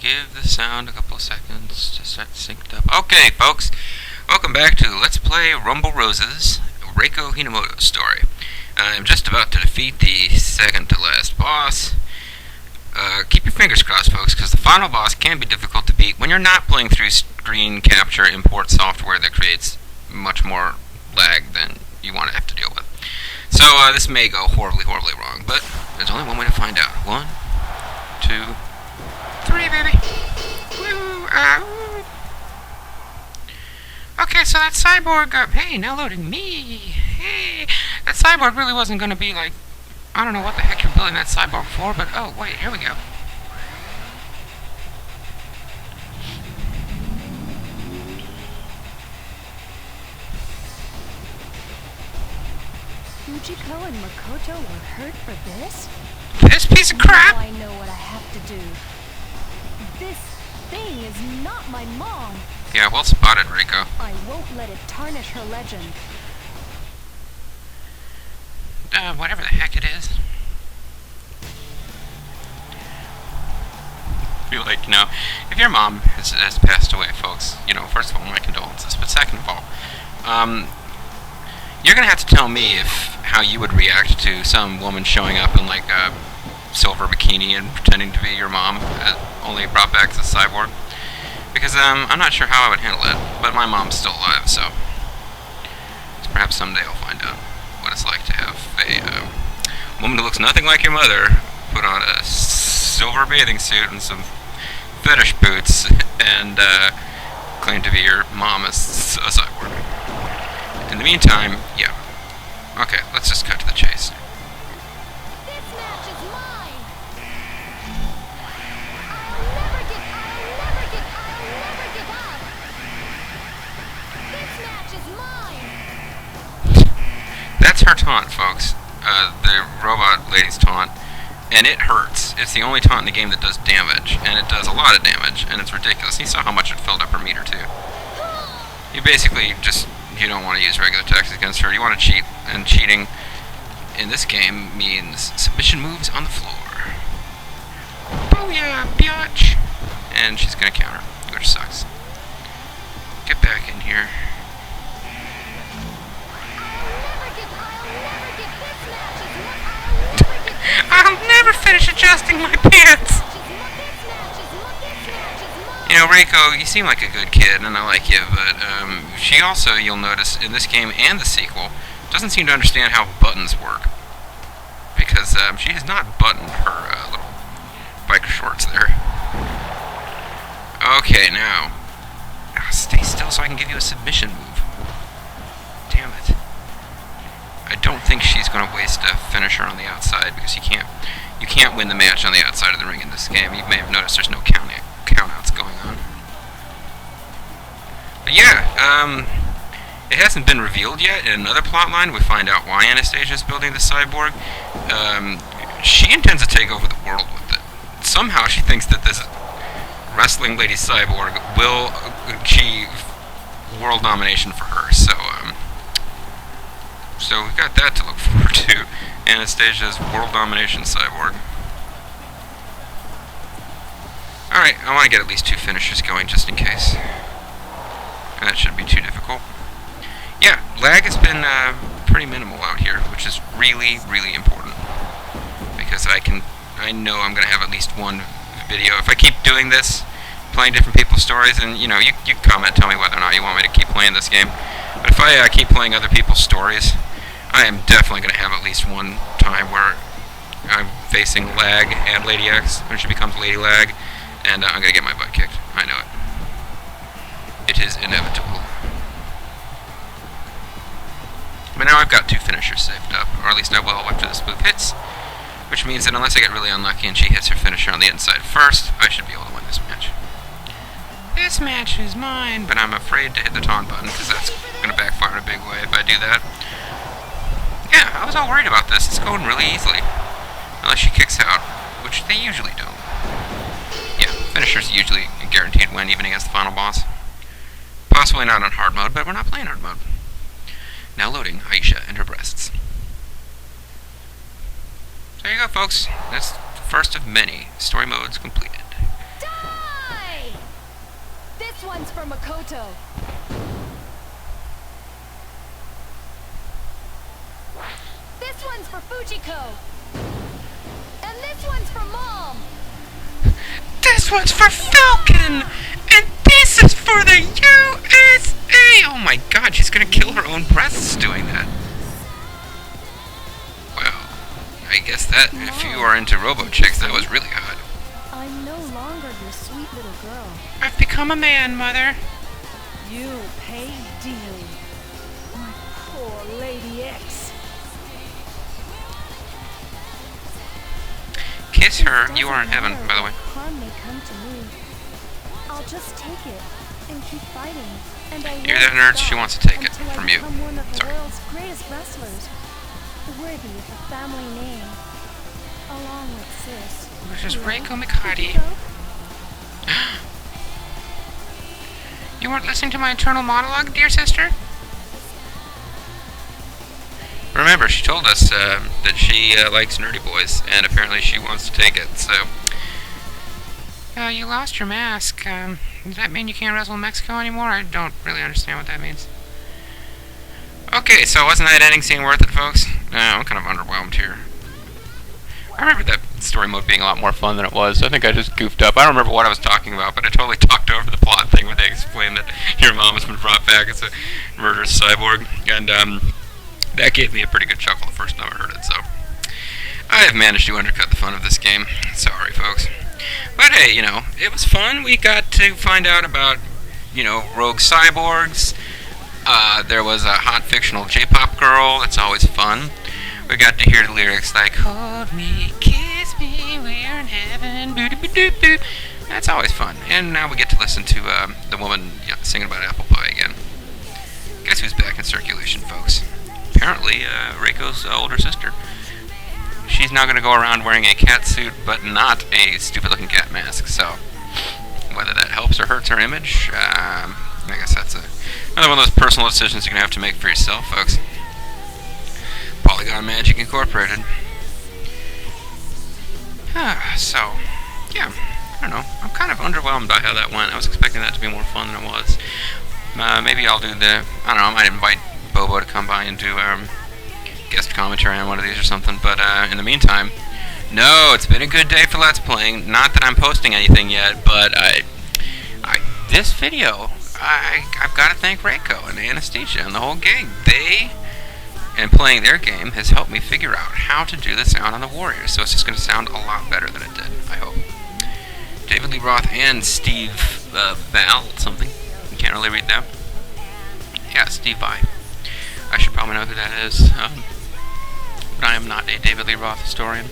give the sound a couple of seconds to start synced up. Okay, folks, welcome back to Let's Play Rumble Rose's Reiko Hinomoto story. I'm just about to defeat the second to last boss. Keep your fingers crossed, folks, because the final boss can be difficult to beat when you're not playing through screen capture import software that creates much more lag than you want to have to deal with. So this may go horribly wrong, but there's only one way to find out. 1, 2, 3, baby. Woo! Okay, so that cyborg, hey, now loading me. Hey, that cyborg really wasn't going to be like, I don't know what the heck you're building that cyborg for, but oh, wait, here we go. Fujiko and Makoto were hurt for this? This piece of crap? Now I know what I have to do. This thing is not my mom. Yeah, well spotted, Reiko. I won't let it tarnish her legend. Whatever the heck it is. Feel like, you know, if your mom has passed away, folks, you know, first of all, my condolences, but second of all, you're gonna have to tell me how you would react to some woman showing up in like a silver bikini and pretending to be your mom, only brought back as a cyborg. Because I'm not sure how I would handle it, but my mom's still alive, so perhaps someday I'll find out what it's like to have a woman who looks nothing like your mother put on a silver bathing suit and some fetish boots and claim to be your mom as a cyborg. In the meantime, yeah. Okay, let's just cut to the chase. This match is mine. I'll never give up. This match is mine. That's her taunt, folks. The robot lady's taunt. And it hurts. It's the only taunt in the game that does damage. And it does a lot of damage. And it's ridiculous. You saw how much it filled up her meter, too. You basically just... You don't want to use regular attacks against her. You want to cheat. And cheating in this game means submission moves on the floor. Booyah, biatch! And she's going to counter, which sucks. Get back in here. I'll never finish adjusting my pants! You know, Reiko, you seem like a good kid, and I like you, but she also, you'll notice, in this game and the sequel, doesn't seem to understand how buttons work. Because she has not buttoned her little biker shorts there. Okay, now, stay still so I can give you a submission move. Damn it. I don't think she's going to waste a finisher on the outside, because you can't win the match on the outside of the ring in this game. You may have noticed there's no countouts going on. But yeah, it hasn't been revealed yet. In another plotline, we find out why Anastasia is building the cyborg. She intends to take over the world with it. Somehow she thinks that this wrestling lady cyborg will achieve world domination for her. So we've got that to look forward to. Anastasia's world domination cyborg. Alright, I want to get at least 2 finishers going just in case. And that shouldn't be too difficult. Yeah, lag has been pretty minimal out here, which is really important. Because I know I'm going to have at least one video. If I keep doing this, playing different people's stories, and you know, you comment, tell me whether or not you want me to keep playing this game. But if I keep playing other people's stories, I am definitely going to have at least one time where I'm facing lag and Lady X, when she becomes Lady Lag, and I'm going to get my butt kicked. I know it. It is inevitable. But now I've got 2 finishers saved up, or at least I will after this move hits, which means that unless I get really unlucky and she hits her finisher on the inside first, I should be able to win this match. This match is mine, but I'm afraid to hit the taunt button, because that's going to backfire in a big way if I do that. Yeah, I was all worried about this. It's going really easily. Unless she kicks out, which they usually don't. Yeah, finishers usually a guaranteed win, even against the final boss. Possibly not on hard mode, but we're not playing hard mode. Now loading Aisha and her breasts. There you go, folks. That's the first of many story modes completed. Die! one's for Makoto. This one's for Fujiko. And this one's for Mom. This one's for Falcon! And this is for the USA! Oh my god, she's gonna kill her own breasts doing that. Well, I guess that, if you are into robo-chicks, that was really hot. I'm no longer your sweet little girl. I've become a man, Mother. You pay dearly. My poor Lady X. Kiss her. You are in heaven, by the way. Harm may come to me. I'll just take it and keep fighting. And I Hear that, nerds? She wants to take it from you. One of the Sorry. world's greatest wrestlers, worthy of a family name, along with Sis. This is Reiko Hinomoto. Fujiko? You weren't listening to my internal monologue, dear sister? Remember, she told us that she likes nerdy boys, and apparently she wants to take it, so... you lost your mask. Does that mean you can't wrestle in Mexico anymore? I don't really understand what that means. Okay, so wasn't that ending scene worth it, folks? I'm kind of underwhelmed here. I remember that story mode being a lot more fun than it was. I think I just goofed up. I don't remember what I was talking about, but I totally talked over the plot thing when they explained that your mom has been brought back as a murderous cyborg, and that gave me a pretty good chuckle the first time I heard it, so I have managed to undercut the fun of this game. Sorry, folks. But hey, you know, it was fun. We got to find out about, you know, rogue cyborgs. There was a hot fictional J-pop girl. That's always fun. We got to hear the lyrics like, hold me, kiss me, we're in heaven, boo-doo-boo-doo-boo. That's always fun. And now we get to listen to the woman singing about apple pie again. Guess who's back in circulation, folks? Apparently, Reiko's older sister. She's now going to go around wearing a cat suit, but not a stupid-looking cat mask, so whether that helps or hurts her image, I guess that's another one of those personal decisions you're going to have to make for yourself, folks. Polygon Magic Incorporated. So, yeah, I don't know. I'm kind of underwhelmed by how that went. I was expecting that to be more fun than it was. Maybe I'll do I don't know, I might invite Bobo to come by and do guest commentary on one of these or something, but in the meantime, no, it's been a good day for Let's Playing. Not that I'm posting anything yet, but this video, I've got to thank Reiko and Anastasia and the whole gang. And playing their game has helped me figure out how to do the sound on the Warriors, so it's just going to sound a lot better than it did, I hope. David Lee Roth and Steve Val something. You can't really read that. Yeah, Steve Vai. I should probably know who that is, but I am not a David Lee Roth historian.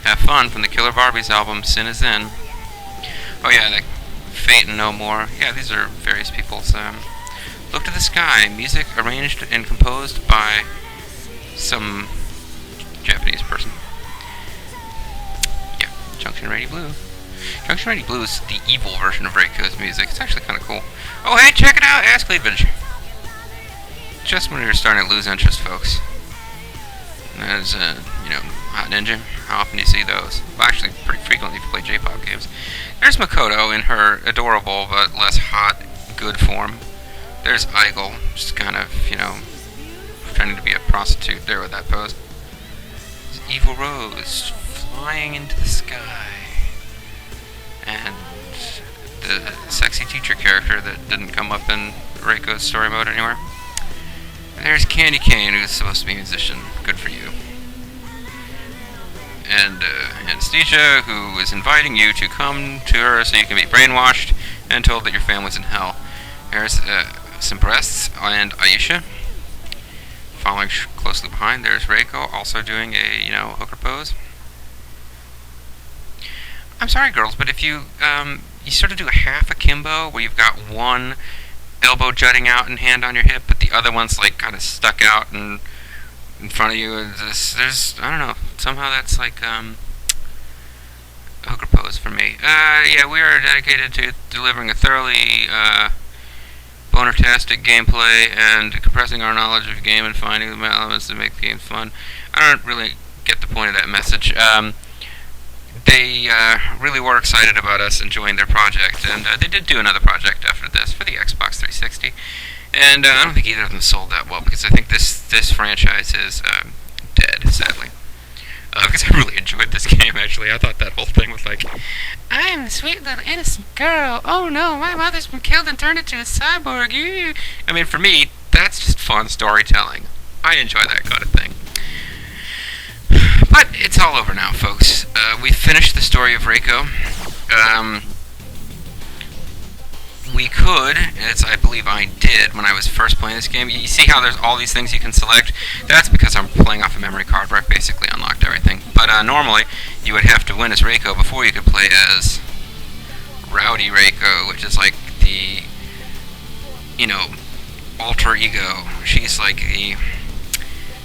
Have Fun from the Killer Barbies album, Sin Is In. Oh yeah, the Fate and No More. Yeah, these are various people's... Look to the Sky, music arranged and composed by some Japanese person. Yeah, Junction Ready Blue. Junction Ready Blue is the evil version of Reiko's music. It's actually kind of cool. Oh hey, check it out, Ask Cleavage. Just when you're starting to lose interest, folks. There's, you know, Hot Ninja. How often do you see those? Well, actually, pretty frequently if you play J-pop games. There's Makoto in her adorable but less hot, good form. There's Eigel, just kind of, you know, pretending to be a prostitute there with that pose. There's Evil Rose, flying into the sky. And the sexy teacher character that didn't come up in Reiko's story mode anywhere. There's Candy Cane, who's supposed to be a musician. Good for you. And Anastasia, who is inviting you to come to her so you can be brainwashed and told that your family's in hell. There's some breasts, and Aisha. Following closely behind, there's Reiko, also doing a, you know, hooker pose. I'm sorry, girls, but if you, you sort of do a half akimbo, where you've got one elbow jutting out and hand on your hip, but the other one's, like, kind of stuck out and in front of you. There's, I don't know, somehow that's, like, a hooker pose for me. Yeah, we are dedicated to delivering a thoroughly, boner-tastic gameplay and compressing our knowledge of the game and finding the elements that make the game fun. I don't really get the point of that message. they really were excited about us enjoying their project, and they did do another project after this for the Xbox 360. And I don't think either of them sold that well, because I think this franchise is dead, sadly. Because I really enjoyed this game, actually. I thought that whole thing was like, I'm the sweet little innocent girl. Oh no, my mother's been killed and turned into a cyborg. Ew. I mean, for me, that's just fun storytelling. I enjoy that kind of thing. But it's all over now, folks. We finished the story of Reiko. We could, as I believe I did when I was first playing this game, you see how there's all these things you can select? That's because I'm playing off a memory card where I basically unlocked everything. But normally, you would have to win as Reiko before you could play as Rowdy Reiko, which is like the, alter ego. She's like the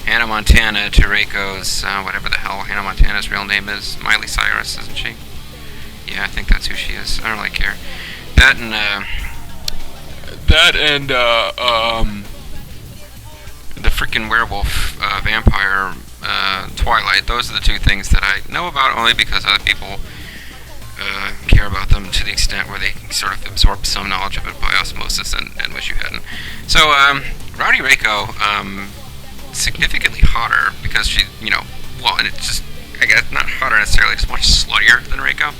Hannah Montana to Reiko's, whatever the hell Hannah Montana's real name is. Miley Cyrus, isn't she? Yeah, I think that's who she is. I don't really care. That and the freaking werewolf, vampire, Twilight. Those are the two things that I know about only because other people care about them to the extent where they sort of absorb some knowledge of it by osmosis and wish you hadn't. So, Rowdy Reiko, significantly hotter because she, and it's just, I guess, not hotter necessarily, just much sluttier than Reiko.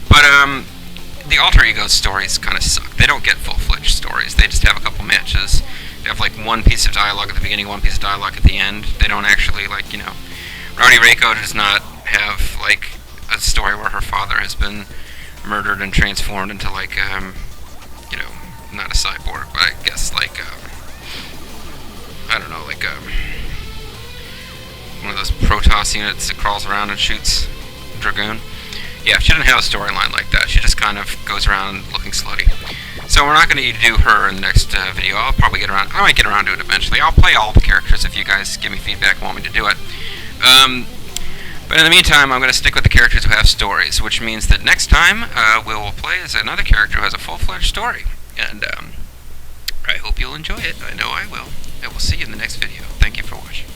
But, the alter ego stories kind of suck. They don't get full-fledged stories. They just have a couple matches. They have, like, one piece of dialogue at the beginning, one piece of dialogue at the end. They don't actually, Rowdy Reiko does not have, like, a story where her father has been murdered and transformed into, like, not a cyborg, but I guess, like, I don't know, like, one of those Protoss units that crawls around and shoots Dragoon. Yeah, she doesn't have a storyline like that. She just kind of goes around looking slutty. So we're not going to do her in the next video. I might get around to it eventually. I'll play all the characters if you guys give me feedback and want me to do it. But in the meantime, I'm going to stick with the characters who have stories, which means that next time we will play as another character who has a full-fledged story. And I hope you'll enjoy it. I know I will. I will see you in the next video. Thank you for watching.